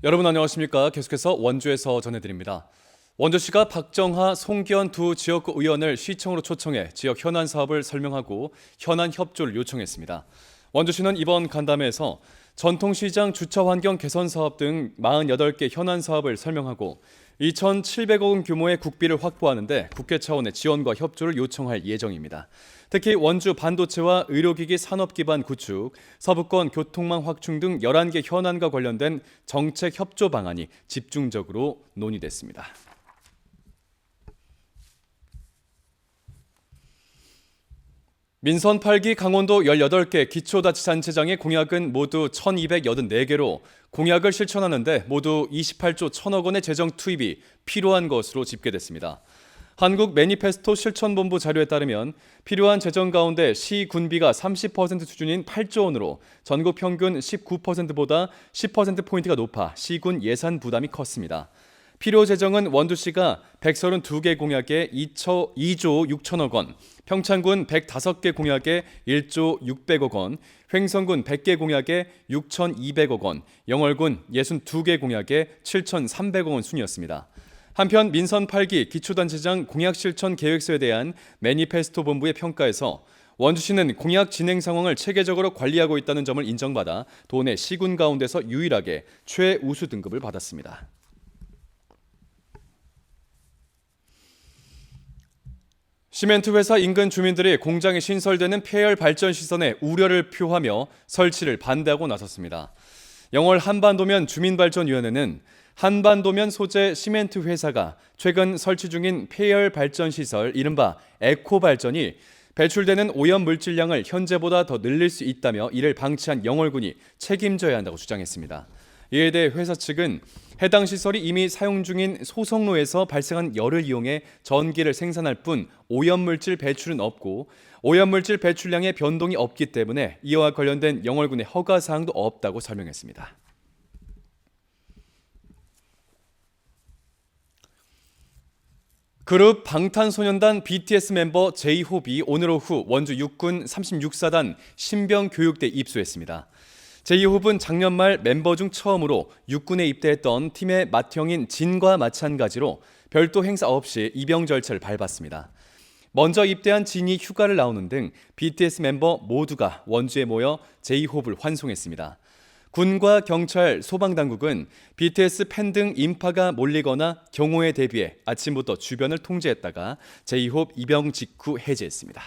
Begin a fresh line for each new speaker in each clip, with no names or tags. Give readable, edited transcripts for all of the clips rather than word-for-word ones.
여러분 안녕하십니까? 계속해서 원주에서 전해드립니다. 원주시가 박정하, 송기현 두 지역구 의원을 시청으로 초청해 지역 현안 사업을 설명하고 현안 협조를 요청했습니다. 원주시는 이번 간담회에서 전통시장 주차 환경 개선 사업 등 48개 현안 사업을 설명하고 2,700억 원 규모의 국비를 확보하는데 국회 차원의 지원과 협조를 요청할 예정입니다. 특히 원주 반도체와 의료기기 산업기반 구축, 서부권 교통망 확충 등 11개 현안과 관련된 정책 협조 방안이 집중적으로 논의됐습니다. 민선 8기 강원도 18개 기초자치단체장의 공약은 모두 1,284개로 공약을 실천하는데 모두 28조 1천억 원의 재정 투입이 필요한 것으로 집계됐습니다. 한국 매니페스토 실천본부 자료에 따르면 필요한 재정 가운데 시 군비가 30% 수준인 8조 원으로 전국 평균 19%보다 10%포인트가 높아 시군 예산 부담이 컸습니다. 필요 재정은 원주시가 132개 공약에 2조 6천억 원, 평창군 105개 공약에 1조 600억 원, 횡성군 100개 공약에 6,200억 원, 영월군 62개 공약에 7,300억 원 순이었습니다. 한편 민선 8기 기초단체장 공약 실천 계획서에 대한 매니페스토 본부의 평가에서 원주시는 공약 진행 상황을 체계적으로 관리하고 있다는 점을 인정받아 도내 시군 가운데서 유일하게 최우수 등급을 받았습니다. 시멘트 회사 인근 주민들이 공장에 신설되는 폐열 발전 시설에 우려를 표하며 설치를 반대하고 나섰습니다. 영월 한반도면 주민발전위원회는 한반도면 소재 시멘트 회사가 최근 설치 중인 폐열 발전 시설 이른바 에코 발전이 배출되는 오염 물질량을 현재보다 더 늘릴 수 있다며 이를 방치한 영월군이 책임져야 한다고 주장했습니다. 이에 대해 회사 측은 해당 시설이 이미 사용 중인 소성로에서 발생한 열을 이용해 전기를 생산할 뿐 오염물질 배출은 없고 오염물질 배출량의 변동이 없기 때문에 이와 관련된 영월군의 허가사항도 없다고 설명했습니다. 그룹 방탄소년단 BTS 멤버 제이홉이 오늘 오후 원주 육군 36사단 신병교육대 입소했습니다. 제이홉은 작년 말 멤버 중 처음으로 육군에 입대했던 팀의 맏형인 진과 마찬가지로 별도 행사 없이 입영 절차를 밟았습니다. 먼저 입대한 진이 휴가를 나오는 등 BTS 멤버 모두가 원주에 모여 제이홉을 환송했습니다. 군과 경찰, 소방당국은 BTS 팬 등 인파가 몰리거나 경호에 대비해 아침부터 주변을 통제했다가 제이홉 입영 직후 해제했습니다.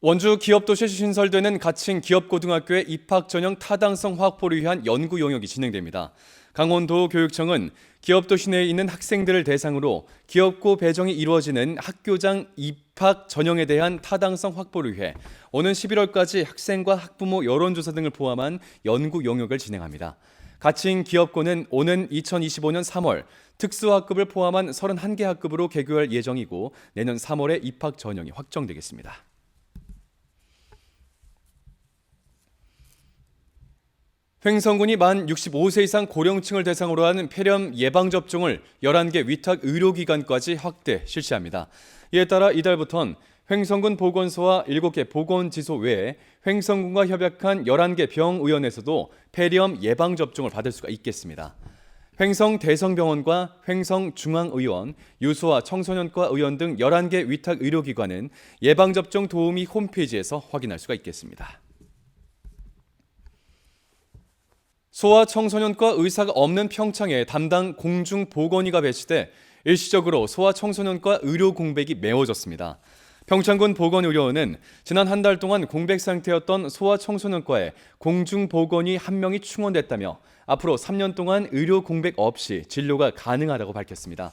원주 기업도시에 신설되는 가칭 기업고등학교의 입학 전형 타당성 확보를 위한 연구 용역이 진행됩니다. 강원도 교육청은 기업도시 내에 있는 학생들을 대상으로 기업고 배정이 이루어지는 학교장 입학 전형에 대한 타당성 확보를 위해 오는 11월까지 학생과 학부모 여론조사 등을 포함한 연구 용역을 진행합니다. 가칭 기업고는 오는 2025년 3월 특수학급을 포함한 31개 학급으로 개교할 예정이고 내년 3월에 입학 전형이 확정되겠습니다. 횡성군이 만 65세 이상 고령층을 대상으로 하는 폐렴 예방접종을 11개 위탁 의료기관까지 확대 실시합니다. 이에 따라 이달부터는 횡성군 보건소와 7개 보건지소 외에 횡성군과 협약한 11개 병의원에서도 폐렴 예방접종을 받을 수가 있겠습니다. 횡성 대성병원과 횡성중앙의원, 유소와 청소년과 의원 등 11개 위탁 의료기관은 예방접종 도우미 홈페이지에서 확인할 수가 있겠습니다. 소아청소년과 의사가 없는 평창에 담당 공중보건의가 배치돼 일시적으로 소아청소년과 의료 공백이 메워졌습니다. 평창군 보건의료원은 지난 한 달 동안 공백 상태였던 소아청소년과에 공중보건의 1명이 충원됐다며 앞으로 3년 동안 의료 공백 없이 진료가 가능하다고 밝혔습니다.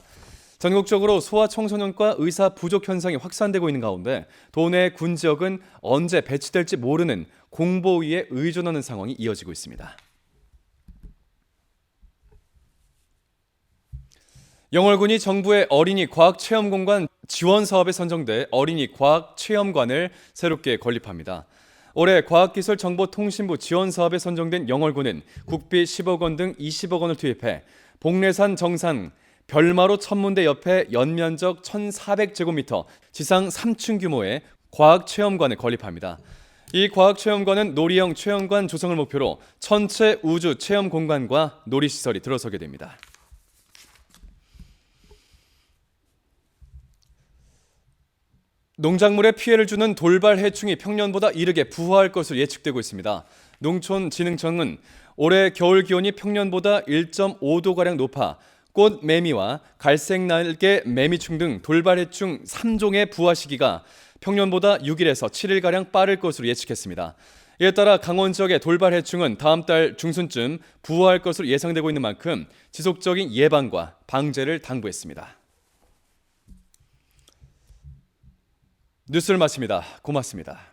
전국적으로 소아청소년과 의사 부족 현상이 확산되고 있는 가운데 도내 군 지역은 언제 배치될지 모르는 공보위에 의존하는 상황이 이어지고 있습니다. 영월군이 정부의 어린이 과학체험공간 지원 사업에 선정돼 어린이 과학체험관을 새롭게 건립합니다. 올해 과학기술정보통신부 지원 사업에 선정된 영월군은 국비 10억 원 등 20억 원을 투입해 복례산 정상 별마로 천문대 옆에 연면적 1,400제곱미터, 지상 3층 규모의 과학체험관을 건립합니다. 이 과학체험관은 놀이형 체험관 조성을 목표로 천체 우주 체험 공간과 놀이시설이 들어서게 됩니다. 농작물에 피해를 주는 돌발 해충이 평년보다 이르게 부화할 것으로 예측되고 있습니다. 농촌진흥청은 올해 겨울 기온이 평년보다 1.5도가량 높아 꽃 매미와 갈색 날개 매미충 등 돌발 해충 3종의 부화 시기가 평년보다 6일에서 7일가량 빠를 것으로 예측했습니다. 이에 따라 강원 지역의 돌발 해충은 다음 달 중순쯤 부화할 것으로 예상되고 있는 만큼 지속적인 예방과 방제를 당부했습니다. 뉴스를 마칩니다. 고맙습니다.